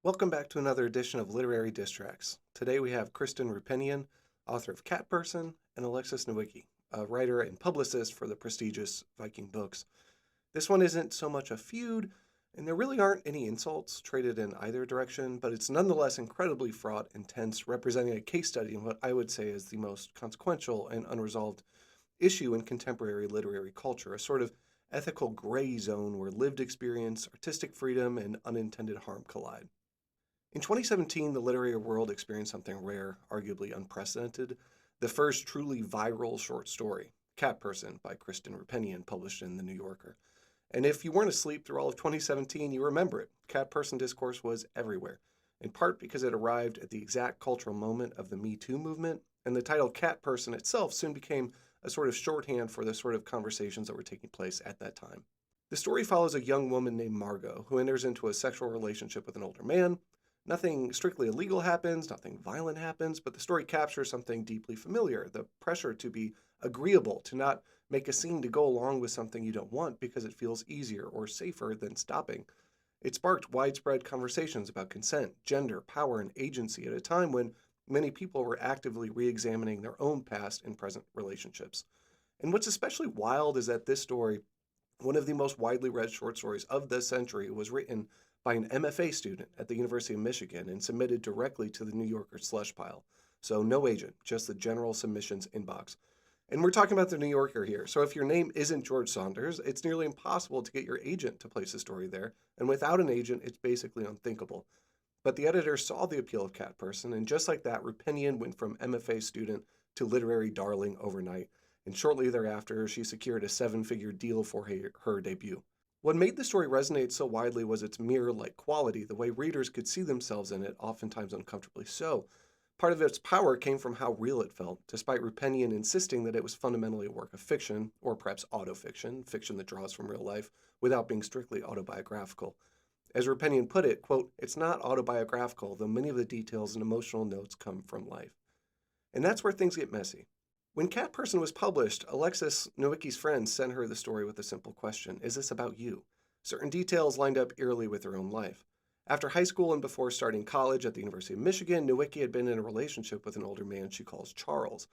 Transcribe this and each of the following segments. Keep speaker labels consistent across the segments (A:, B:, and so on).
A: Welcome back to another edition of Literary Distracts. Today we have Kristen Rupenian, author of Cat Person, and Alexis Nowicki, a writer and publicist for the prestigious Viking books. This one isn't so much a feud, and there really aren't any insults traded in either direction, but it's nonetheless incredibly fraught and tense, representing a case study in what I would say is the most consequential and unresolved issue in contemporary literary culture, a sort of ethical gray zone where lived experience, artistic freedom, and unintended harm collide. In 2017, the literary world experienced something rare, arguably unprecedented, the first truly viral short story, Cat Person by Kristen Rupenian, published in The New Yorker. And if you weren't asleep through all of 2017, you remember it. Cat Person discourse was everywhere, in part because it arrived at the exact cultural moment of the Me Too movement, and the title Cat Person itself soon became a sort of shorthand for the sort of conversations that were taking place at that time. The story follows a young woman named Margot who enters into a sexual relationship with an older man. Nothing strictly illegal happens, nothing violent happens, but the story captures something deeply familiar, the pressure to be agreeable, to not make a scene to go along with something you don't want because it feels easier or safer than stopping. It sparked widespread conversations about consent, gender, power, and agency at a time when many people were actively re examining their own past and present relationships. And what's especially wild is that this story, one of the most widely read short stories of the century, was written by an MFA student at the University of Michigan and submitted directly to the New Yorker slush pile. So no agent, just the general submissions inbox. And we're talking about the New Yorker here. So if your name isn't George Saunders, it's nearly impossible to get your agent to place a story there. And without an agent, it's basically unthinkable. But the editor saw the appeal of Cat Person, and just like that, Rupenian went from MFA student to literary darling overnight. And shortly thereafter, she secured a seven-figure deal for her debut. What made the story resonate so widely was its mirror-like quality, the way readers could see themselves in it, oftentimes uncomfortably so. Part of its power came from how real it felt, despite Rupenian insisting that it was fundamentally a work of fiction, or perhaps autofiction, fiction that draws from real life, without being strictly autobiographical. As Rupenian put it, quote, "It's not autobiographical, though many of the details and emotional notes come from life." And that's where things get messy. When Cat Person was published, Alexis Nowicki's friends sent her the story with a simple question: is this about you? Certain details lined up eerily with her own life. After high school and before starting college at the University of Michigan, Nowicki had been in a relationship with an older man she calls Charles.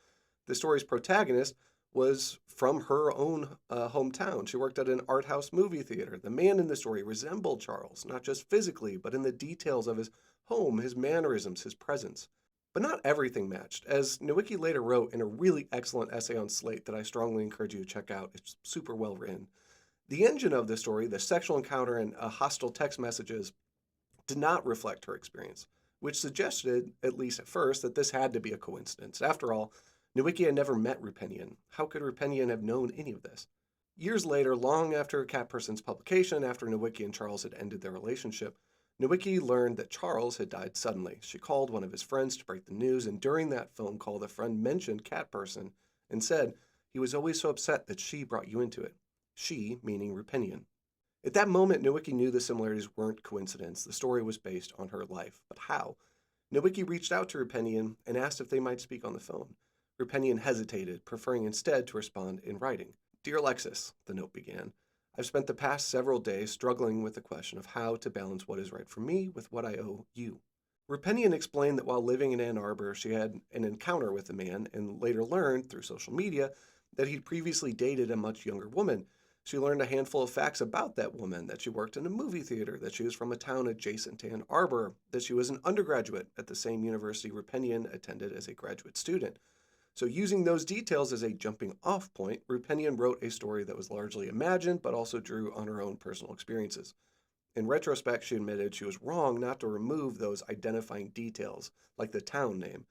A: The story's protagonist was from her own hometown. She worked at an art house movie theater. The man in the story resembled Charles, not just physically, but in the details of his home, his mannerisms, his presence. But not everything matched. As Nowicki later wrote in a really excellent essay on Slate that I strongly encourage you to check out, it's super well written. The engine of the story, the sexual encounter and hostile text messages, did not reflect her experience, which suggested, at least at first, that this had to be a coincidence. After all, Nowicki had never met Rupenian. How could Rupenian have known any of this? Years later, long after Cat Person's publication, after Nowicki and Charles had ended their relationship, Nowicki learned that Charles had died suddenly. She called one of his friends to break the news, and during that phone call, the friend mentioned Cat Person and said he was always so upset that she brought you into it. She, meaning Rupenian. At that moment, Nowicki knew the similarities weren't coincidence. The story was based on her life. But how? Nowicki reached out to Rupenian and asked if they might speak on the phone. Rupenian hesitated, preferring instead to respond in writing. "Dear Alexis," the note began, "I've spent the past several days struggling with the question of how to balance what is right for me with what I owe you." Rupenian explained that while living in Ann Arbor, she had an encounter with a man and later learned, through social media, that he'd previously dated a much younger woman. She learned a handful of facts about that woman, that she worked in a movie theater, that she was from a town adjacent to Ann Arbor, that she was an undergraduate at the same university Rupenian attended as a graduate student. So using those details as a jumping off point, Rupenian wrote a story that was largely imagined, but also drew on her own personal experiences. In retrospect, she admitted she was wrong not to remove those identifying details, like the town name,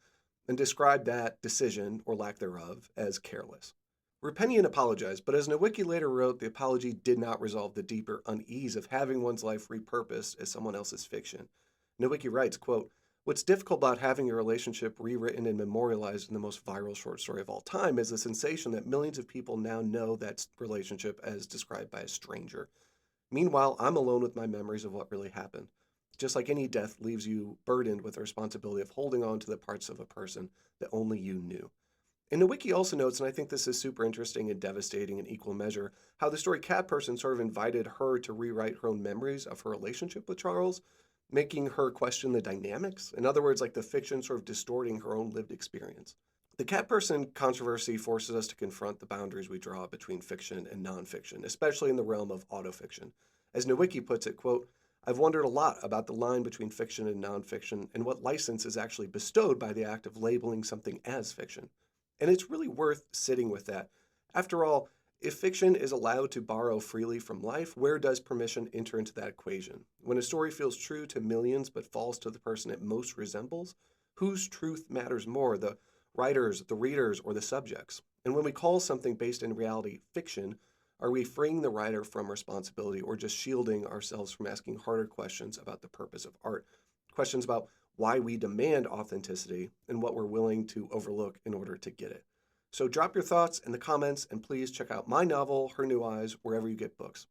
A: and described that decision, or lack thereof, as careless. Rupenian apologized, but as Nowicki later wrote, the apology did not resolve the deeper unease of having one's life repurposed as someone else's fiction. Nowicki writes, quote, "What's difficult about having your relationship rewritten and memorialized in the most viral short story of all time is the sensation that millions of people now know that relationship as described by a stranger. Meanwhile, I'm alone with my memories of what really happened. Just like any death leaves you burdened with the responsibility of holding on to the parts of a person that only you knew." And Nowicki also notes, and I think this is super interesting and devastating in equal measure, how the story Cat Person sort of invited her to rewrite her own memories of her relationship with Charles. making her question the dynamics. In other words, like the fiction sort of distorting her own lived experience. The cat person controversy forces us to confront the boundaries we draw between fiction and nonfiction, especially in the realm of autofiction. As Nowicki puts it, quote, I've wondered a lot about the line between fiction and nonfiction and what license is actually bestowed by the act of labeling something as fiction. And it's really worth sitting with that. After all, if fiction is allowed to borrow freely from life, where does permission enter into that equation? When a story feels true to millions but falls to the person it most resembles, whose truth matters more, the writers, the readers, or the subjects? And when we call something based in reality fiction, are we freeing the writer from responsibility or just shielding ourselves from asking harder questions about the purpose of art? Questions about why we demand authenticity and what we're willing to overlook in order to get it. So drop your thoughts in the comments and please check out my novel, Her New Eyes, wherever you get books.